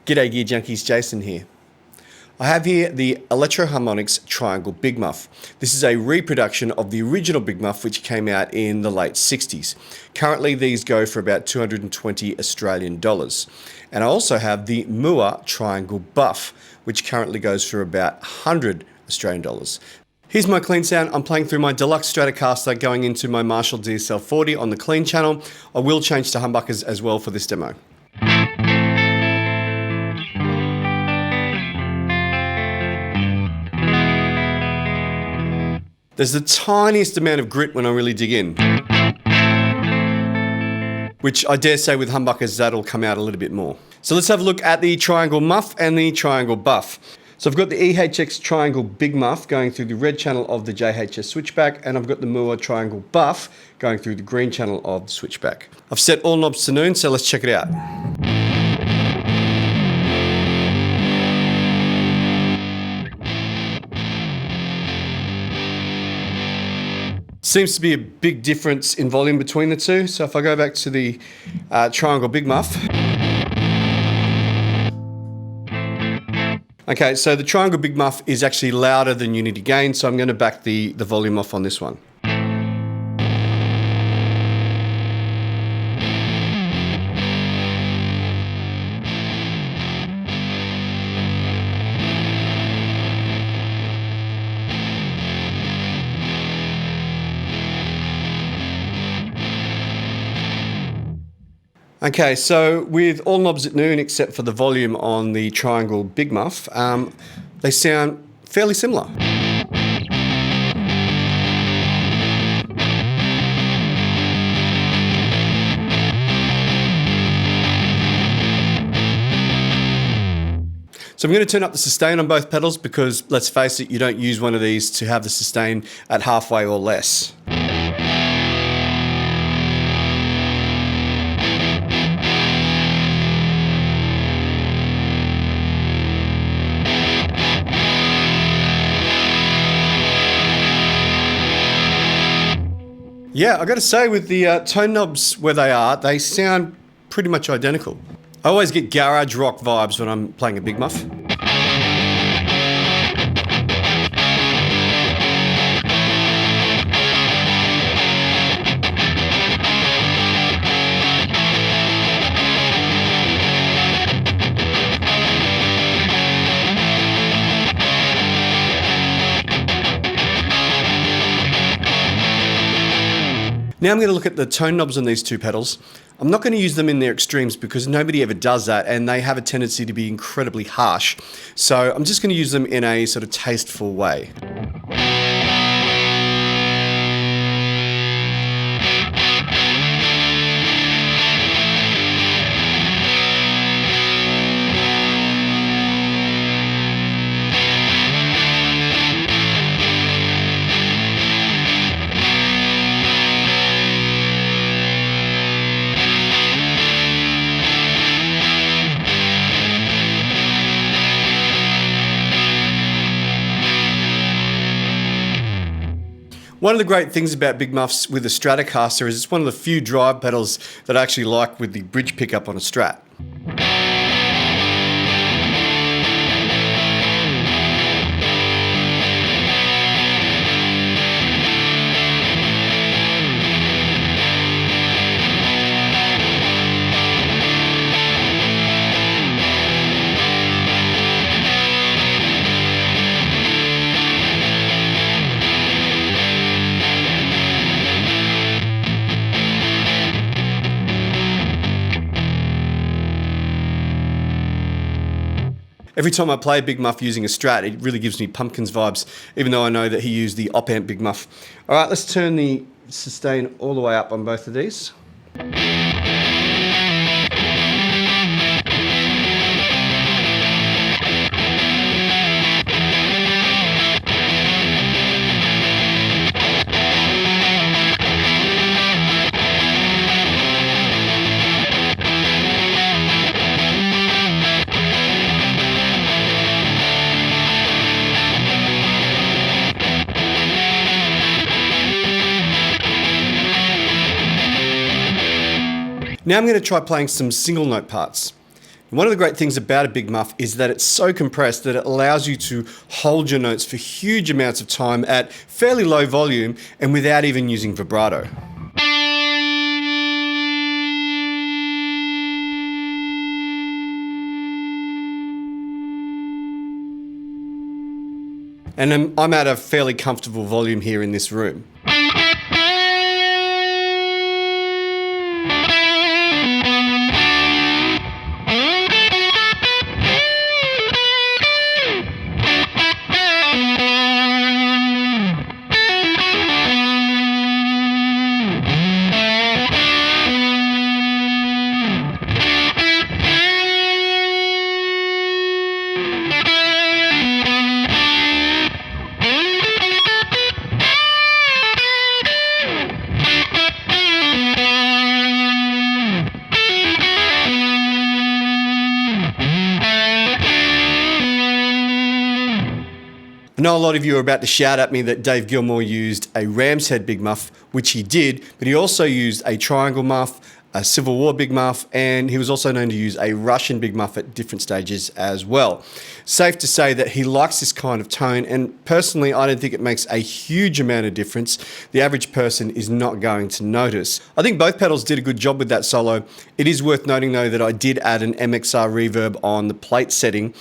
G'day Gear Junkies, Jason here. I have here the Electro-Harmonix Triangle Big Muff. This is a reproduction of the original Big Muff which came out in the late 60s. Currently these go for about 220 Australian dollars. And I also have the Mooer Triangle Buff which currently goes for about 100 Australian dollars. Here's my clean sound. I'm playing through my deluxe Stratocaster going into my Marshall DSL-40 on the clean channel. I will change to humbuckers as well for this demo. There's the tiniest amount of grit when I really dig in, which I dare say with humbuckers that'll come out a little bit more. So let's have a look at the Triangle Muff and the Triangle Buff. So I've got the EHX Triangle Big Muff going through the red channel of the JHS switchback, and I've got the Mooer Triangle Buff going through the green channel of the switchback. I've set all knobs to noon, so let's check it out. Seems to be a big difference in volume between the two. So if I go back to the Triangle Big Muff. Okay, so the Triangle Big Muff is actually louder than unity gain, so I'm going to back the volume off on this one. Okay, so with all knobs at noon except for the volume on the Triangle Big Muff, they sound fairly similar. So I'm going to turn up the sustain on both pedals because, let's face it, you don't use one of these to have the sustain at halfway or less. Yeah, I got to say with the tone knobs where they sound pretty much identical. I always get garage rock vibes when I'm playing a Big Muff. Now I'm going to look at the tone knobs on these two pedals. I'm not going to use them in their extremes because nobody ever does that and they have a tendency to be incredibly harsh. So I'm just going to use them in a sort of tasteful way. One of the great things about Big Muffs with a Stratocaster is it's one of the few drive pedals that I actually like with the bridge pickup on a Strat. Every time I play Big Muff using a Strat, it really gives me Pumpkins vibes, even though I know that he used the op-amp Big Muff. All right, let's turn the sustain all the way up on both of these. Now I'm going to try playing some single note parts. One of the great things about a Big Muff is that it's so compressed that it allows you to hold your notes for huge amounts of time at fairly low volume and without even using vibrato. And I'm at a fairly comfortable volume here in this room. I know a lot of you are about to shout at me that Dave Gilmore used a ram's head Big Muff, which he did, but he also used a triangle muff, a Civil War Big Muff, and he was also known to use a Russian Big Muff at different stages as well. Safe to say that he likes this kind of tone, and personally I don't think it makes a huge amount of difference. The average person is not going to notice. I think both pedals did a good job with that solo. It is worth noting though that I did add an MXR reverb on the plate setting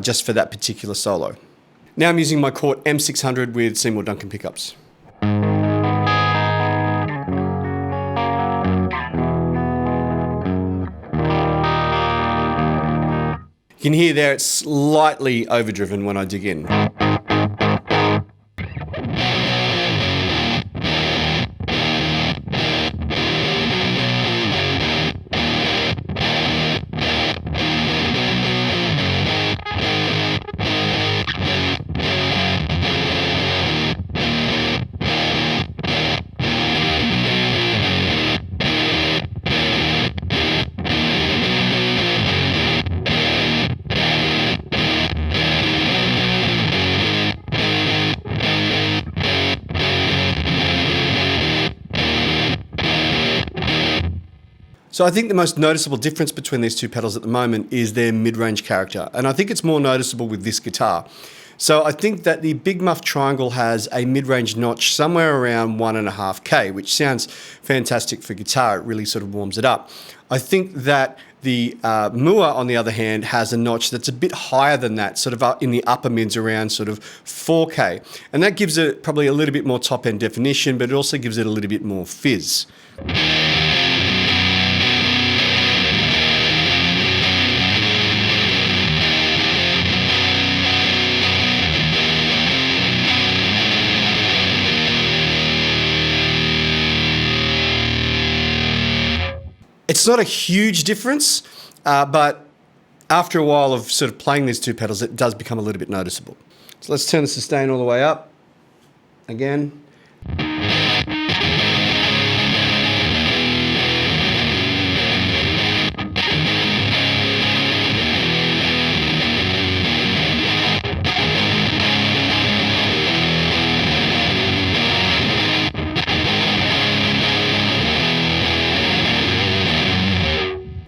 just for that particular solo. Now I'm using my Cort M600 with Seymour Duncan pickups. You can hear there it's slightly overdriven when I dig in. So I think the most noticeable difference between these two pedals at the moment is their mid-range character, and I think it's more noticeable with this guitar. So I think that the Big Muff Triangle has a mid-range notch somewhere around 1.5K, which sounds fantastic for guitar. It really sort of warms it up. I think that the Mooer, on the other hand, has a notch that's a bit higher than that, sort of up in the upper mids around sort of 4K. And that gives it probably a little bit more top-end definition, but it also gives it a little bit more fizz. It's not a huge difference, but after a while of sort of playing these two pedals, it does become a little bit noticeable. So let's turn the sustain all the way up again.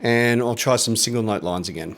And I'll try some single note lines again.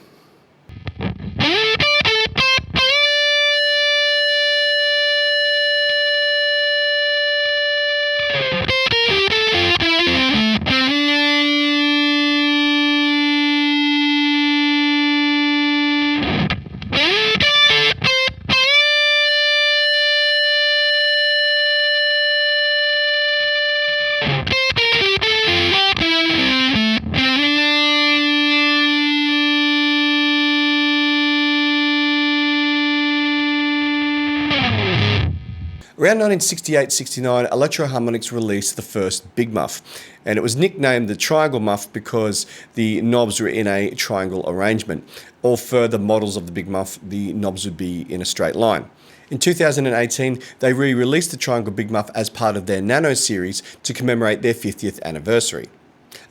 Around 1968-69, Electro-Harmonix released the first Big Muff, and it was nicknamed the Triangle Muff because the knobs were in a triangle arrangement. All further models of the Big Muff, the knobs would be in a straight line. In 2018, they re-released the Triangle Big Muff as part of their Nano series to commemorate their 50th anniversary.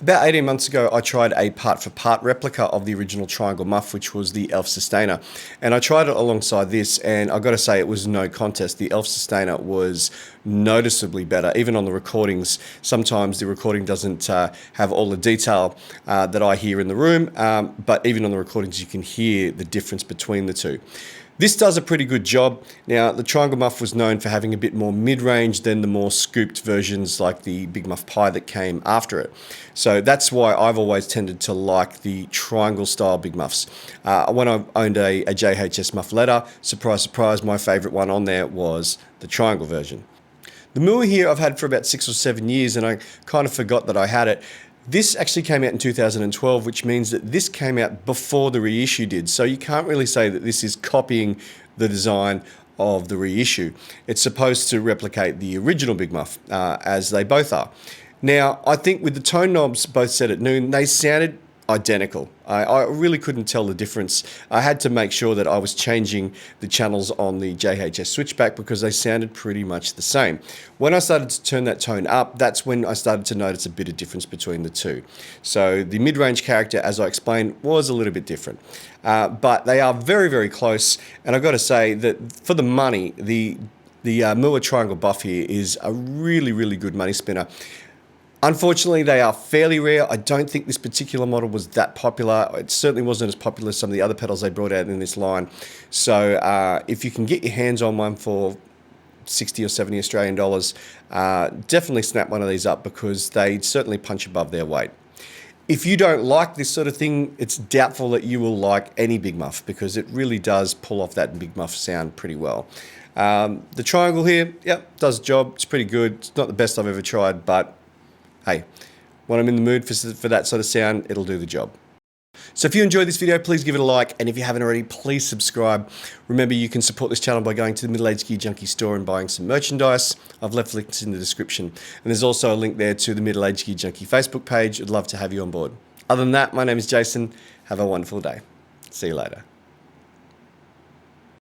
About 18 months ago, I tried a part-for-part replica of the original Triangle Muff, which was the Elf Sustainer. And I tried it alongside this, and I've got to say it was no contest. The Elf Sustainer was noticeably better. Even on the recordings, sometimes the recording doesn't have all the detail that I hear in the room, but even on the recordings, you can hear the difference between the two. This does a pretty good job. Now, the Triangle Muff was known for having a bit more mid-range than the more scooped versions like the Big Muff Pi that came after it. So that's why I've always tended to like the triangle style Big Muffs. When I owned a JHS Muff letter, surprise, surprise, my favorite one on there was the triangle version. The Mooer here I've had for about 6 or 7 years, and I kind of forgot that I had it. This actually came out in 2012, which means that this came out before the reissue did. So you can't really say that this is copying the design of the reissue. It's supposed to replicate the original Big Muff, as they both are. Now, I think with the tone knobs both set at noon, they sounded identical. I really couldn't tell the difference. I had to make sure that I was changing the channels on the JHS switchback because they sounded pretty much the same. When I started to turn that tone up, that's when I started to notice a bit of difference between the two. So the mid-range character, as I explained, was a little bit different. But they are very, very close. And I've got to say that for the money, the Mooer Triangle Buff here is a really, really good money spinner. Unfortunately, they are fairly rare. I don't think this particular model was that popular. It certainly wasn't as popular as some of the other pedals they brought out in this line. So if you can get your hands on one for 60 or 70 Australian dollars, definitely snap one of these up because they certainly punch above their weight. If you don't like this sort of thing, it's doubtful that you will like any Big Muff because it really does pull off that Big Muff sound pretty well. The triangle here, yep, does the job. It's pretty good. It's not the best I've ever tried, but hey, when I'm in the mood for that sort of sound, it'll do the job. So if you enjoyed this video, please give it a like, and if you haven't already, please subscribe. Remember, you can support this channel by going to the Middle Age Gear Junkie store and buying some merchandise. I've left links in the description, and there's also a link there to the Middle Age Gear Junkie Facebook page. I'd love to have you on board. Other than that, my name is Jason. Have a wonderful day. See you later.